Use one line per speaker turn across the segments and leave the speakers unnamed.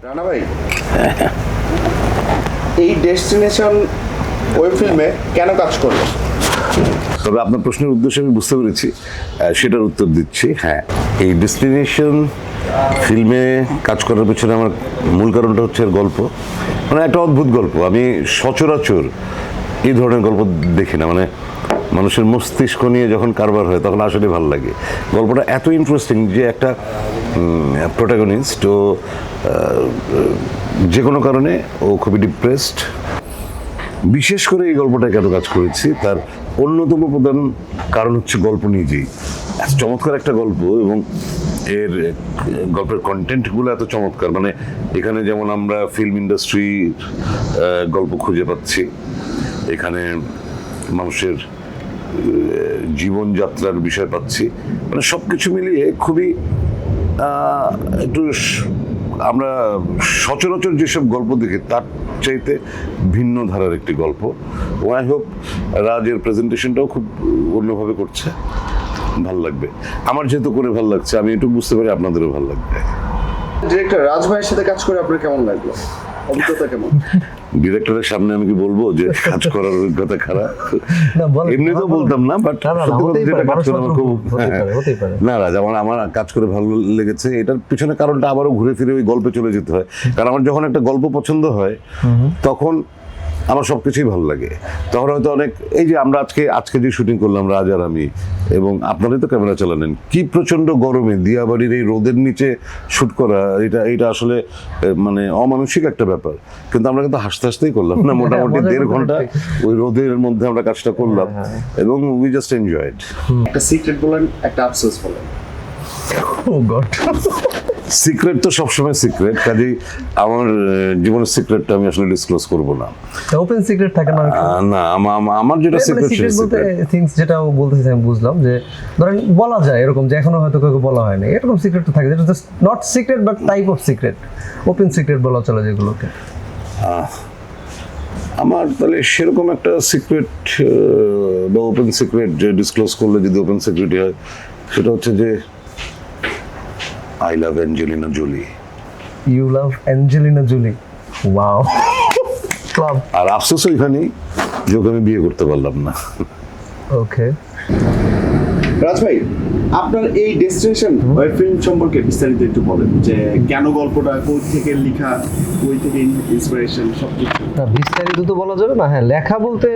রানা ভাই, এই destination web ফিল্মে কেন কাজ করলো?
তবে আপনার প্রশ্নের উদ্দেশ্য আমি বুঝতে পেরেছি, সেটার উত্তর দিচ্ছি। হ্যাঁ, এই ডেস্টিনেশন ফিল্মে কাজ করার পেছনে আমার মূল কারণটা হচ্ছে এর গল্প। মানে একটা অদ্ভুত গল্প। আমি সচরাচর এই ধরনের গল্প দেখি না। মানে মানুষের মস্তিষ্ক নিয়ে যখন কারবার হয় তখন আসলে ভালো লাগে। গল্পটা এত ইন্টারেস্টিং যে একটা প্রোটাগনিস্ট ও যে কোনো কারণে ও খুবই ডিপ্রেসড। বিশেষ করে এই গল্পটা কেন কাজ করেছি তার অন্যতম প্রধান কারণ হচ্ছে গল্প নিজেই এত চমৎকার একটা গল্প, এবং এর গল্পের কন্টেন্টগুলো এত চমৎকার। মানে এখানে যেমন আমরা ফিল্ম ইন্ডাস্ট্রির গল্প খুঁজে পাচ্ছি, এখানে মানুষের জীবনযাত্রার বিষয় পাচ্ছি। মানে সব কিছু মিলিয়ে খুবই একটু আমরা সচরাচর যেসব গল্প দেখি তার চাইতে ভিন্ন ধারার একটি গল্প। ও আই হোপ রাজের প্রেজেন্টেশনটাও খুব অন্যভাবে করছে, ভাল লাগবে। আমার যেহেতু করে ভাল লাগছে, আমি একটু বুঝতে পারি আপনাদেরও ভাল লাগবে।
ডিরেক্টর রাজ ভাইয়ের সাথে কাজ করে আপনার কেমন লাগলো? অভিজ্ঞতা কেমন?
ডিরেক্টরের সামনে আমি কি বলবো যে কাজ করার অভিজ্ঞতা খারাপ? এমনি তো বলতাম না, বাট না রাজ, আমার কাজ করে ভালো লেগেছে। এটার পিছনে কারণটা আবারও ঘুরে ফিরে ওই গল্পে চলে যেতে হয়। কারণ আমার যখন একটা গল্প পছন্দ হয় তখন আমার সবকিছুই ভালো লাগে। তখন হয়তো অনেক, এই যে আমরা আজকে যে শুটিং করলাম রাজ আর আমি, এবং আপনারাই তো ক্যামেরা চালালেন, কি প্রচন্ড গরমে দিয়াবাড়ির এই রোদের নিচে শুট করা, এটা আসলে মানে অমানসিক একটা ব্যাপার। কিন্তু আমরা কিন্তু হাসতে হাসতেই করলাম না, মোটামুটি 1.5 ঘন্টা ওই রোদের মধ্যে আমরা কাজটা করলাম, এবং উই জাস্ট এনজয়েড।
একটা সিক্রেট বলেন, একটা আফসোস বলেন।
সিক্রেট তো সবসময় সিক্রেট, কাজেই আমার জীবনের সিক্রেটটা আমি আসলে ডিসক্লোজ করব না।
ওপেন সিক্রেট থাকে না?
না, আমার যেটা সিক্রেট
সিক্রেট বলতে থিংস যেটা বলতেছি আমি বুঝলাম, যে ধরেন বলা যায় এরকম যে এখনো হয়তো কাউকে বলা হয়নি, এরকম সিক্রেট তো থাকে, যেটা just not secret but type of secret. Open secret বলা চলে যেগুলোকে।
আমার তাহলে সেরকম একটা সিক্রেট বা ওপেন সিক্রেট যে ডিসক্লোজ করলে যদি ওপেন সিক্রেট হয়, সেটা হচ্ছে যে I love Angelina Jolie.
You love Angelina Jolie. Wow. Club.
আর আফসোস ওইখানেই যে ওকে আমি বিয়ে করতে পারলাম না।
ওকে।
রাজ ভাই, আপনার এই ডেস্টিনেশন ওয়েব ফিল্ম সম্পর্কে বিস্তারিত একটু বলেন, যে কেন গল্পটা, কোথা থেকে লেখা, কই থেকে ইন্সপিরেশন, সব কিছু।
না, বিস্তারিত তো বলা যাবে না। হ্যাঁ, লেখা বলতে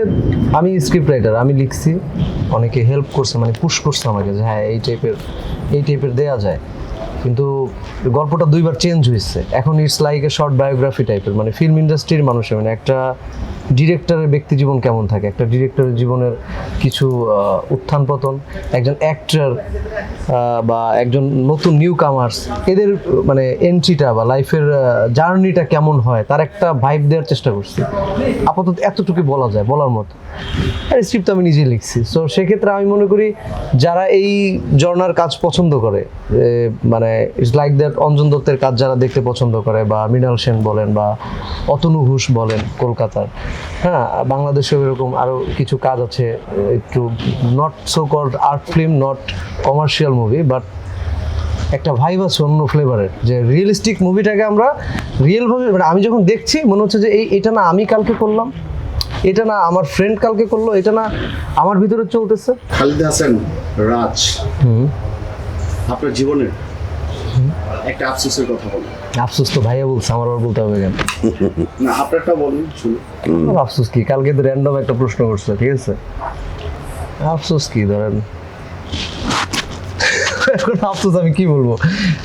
আমি স্ক্রিপ্ট রাইটার, আমি লিখছি, অনেকে হেল্প করছে, মানে পুশ করছে আমাকে যে হ্যাঁ এই টাইপের দেয়া যায়। কিন্তু গল্পটা 2বার চেঞ্জ হয়েছে। এখন it's like a short biography টাইপের, মানে ফিল্ম ইন্ডাস্ট্রির মানুষের, মানে একটা ডিরেক্টরের ব্যক্তি জীবন কেমন থাকে, একটা ডিরেক্টরের জীবনের কিছু উত্থান পতন, একজন অ্যাক্টর বা একজন নতুন নিউ কামার্স, এদের মানে এন্ট্রিটা বা লাইফের জার্নিটা কেমন হয় তার একটা ভাইব দেওয়ার চেষ্টা করছি। আপাতত এতটুকু বলা যায়, বলার মতো। আর স্ক্রিপ্ট আমি নিজেই লিখছি। সো সেক্ষেত্রে আমি মনে করি যারা এই জর্নার কাজ পছন্দ করে, মানে ইটস লাইক দ্যাট, অঞ্জন দত্তের কাজ যারা দেখতে পছন্দ করে, বা মৃণাল সেন বলেন বা অতনু ঘোষ বলেন কলকাতার, হ্যাঁ, বাংলাদেশেও এরকম আরও কিছু কাজ আছে, একটু not so called art film, not commercial movie, but একটা ভাইব আছে অন্য ফ্লেভারের, যে রিয়েলিস্টিক মুভিটাকে আমরা রিয়েলভাবে, মানে আমি যখন দেখছি মনে হচ্ছে যে এটা না আমি কালকে করলাম, এটা না আমার ফ্রেন্ড কালকে করলো, এটা না আমার ভিতরে চলতেছে।
খালিদ হাসান রাজ, আপনার জীবনের একটা আফসোসের কথা বলুন।
আফসোস তো ভাইয়া বলছে, আমার আবার বলতে হবে কেন?
না, আপনারটা বলুন, শুনুন।
আফসোস কি? কালকে তো র্যান্ডম একটা প্রশ্ন করছে, ঠিক আছে? আফসোস কি ধরেন, এখন আফসোস আমি কি বলবো?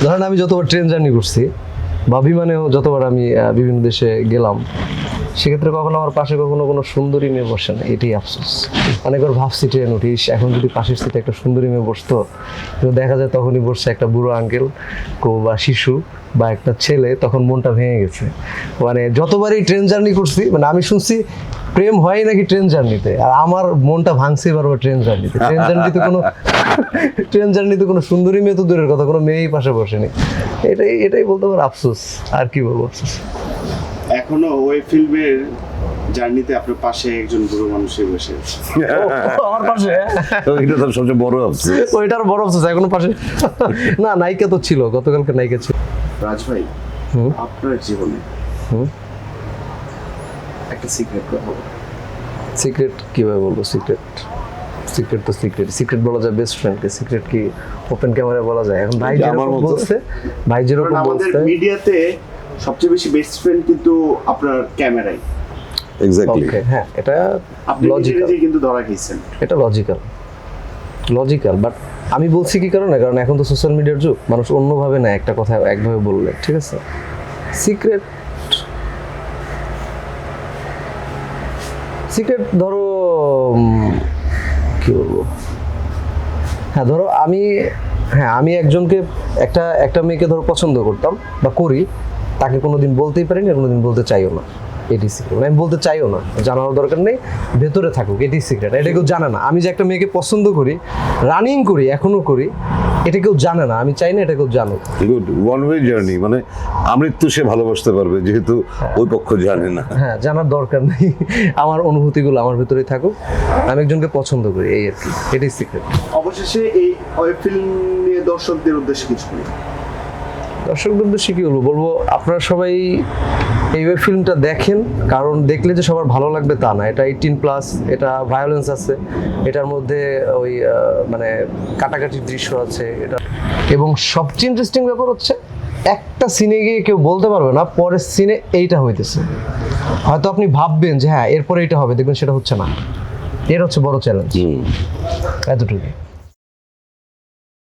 ধরেন আমি যতবার ট্রেন জার্নি করছি বা বিমানেও যতবার আমি বিভিন্ন দেশে গেলাম, সেক্ষেত্রে কখনো আমার পাশে কখনো কোনো সুন্দরী মেয়ে বসে না, এটাই আফসোস। অনেকবার ভাবছি ট্রেন উঠিস, এখন যদি পাশের সিটে একটা সুন্দরী মেয়ে বসতো, কিন্তু দেখা যায় তখনই বসছে একটা বুড়ো আঙ্কেল বা শিশু বা একটা ছেলে, তখন মনটা ভেঙে গেছে। মানে যতবারই ট্রেন জার্নি করছি, মানে আমি শুনছি প্রেম হয় নাকি ট্রেন জার্নিতে, আর আমার মনটা ভাঙছে বারবার ট্রেন জার্নিতে। ট্রেন জার্নিতে কোনো সুন্দরী মেয়ে তো দূরের কথা, কোনো মেয়েই পাশে বসেনি। এটাই বলতে পারো আফসোস, আর কি বলবো আফসোস।
এখনো ওই ফিল্মের জার্নিতে আপনার পাশে একজন বুড়ো মানুষই বসে আছে।
আমার পাশে?
এটা তো সবচেয়ে বড় আফসোস।
ওইটার বড় আফসোস, এখনো পাশে না, নায়িকা তো ছিল, গতকালকে নায়িকা ছিল।
রাজ ভাই, আপনার জীবনে
হুম।
একটা সিক্রেট কথা
সিক্রেট কিভাবে বলবো? সিক্রেট তো সিক্রেট বলা যায় বেস্ট ফ্রেন্ডকে, সিক্রেট কি ওপেন ক্যামেরায় বলা যায়? এখন ভাই
আমার
যেরকম
মতো।
বলছে, ভাই যেরকম
কারণ আমাদের
বলছে,
মিডিয়াতে সবচেয়ে বেশি বেস্ট ফ্রেন্ড কিন্তু আপনার ক্যামেরাই।
এক্স্যাক্টলি।
ওকে, হ্যাঁ এটা
আপনি নিজে
লজিক্যাল,
নিজেই কিন্তু ধরা খেয়েছেন।
এটা লজিক্যাল বাট আমি বলছি কি কারণে, কারণ এখন তো সোশ্যাল মিডিয়ার যুগ, মানুষ অন্যভাবে না একটা কথা একভাবে বললে, ঠিক আছে? সিক্রেট ধরো কি বলবো, হ্যাঁ ধরো আমি একজনকে একটা মেয়েকে ধরো পছন্দ করতাম বা করি, তাকে কোনোদিন বলতেই পারিনি, আর কোনোদিন বলতে চাইও না, এটি সিক্রেট। আমি বলতে চাইও না, জানার দরকার নেই, ভেতরে থাকুক, এটি সিক্রেট। এটা কেউ জানে না। আমি যে একটা মেয়েকে পছন্দ করি, রানিং করি, এখনো করি, এটা কেউ জানে না, আমি চাই না এটা কেউ জানুক।
গুড, ওয়ান ওয়ে জার্নি, মানে আমৃত্যু সে ভালোবাসতে পারবে, যেহেতু ওই পক্ষ জানে না।
হ্যাঁ, জানার দরকার নেই, আমার অনুভূতিগুলো আমার ভেতরেই থাকুক, আমি একজনকে পছন্দ করি, এই আর কি, এটাই সিক্রেট।
অবশেষে এই ওয়েব ফিল্ম নিয়ে দর্শকদের উদ্দেশ্যে কিছু বলি।
দর্শকদের উদ্দেশ্যে কি বলবো, আপনারা সবাই এই ওয়েব ফিল্মটা দেখেন, কারণ দেখলে যে সবার ভালো লাগবে তা না। এটা 18+, এটা ভায়োলেন্স আছে, এটার মধ্যে ওই মানে কাটাকাটির দৃশ্য আছে এটা। এবং সবচেয়ে ইন্টারেস্টিং ব্যাপার হচ্ছে, একটা সিনে গিয়ে কেউ বলতে পারবে না পরের সিনে এইটা হইতেছে। হয়তো আপনি ভাববেন যে হ্যাঁ এরপরে এইটা হবে, দেখবেন সেটা হচ্ছে না। এর হচ্ছে বড় চ্যালেঞ্জ, এতটুকু।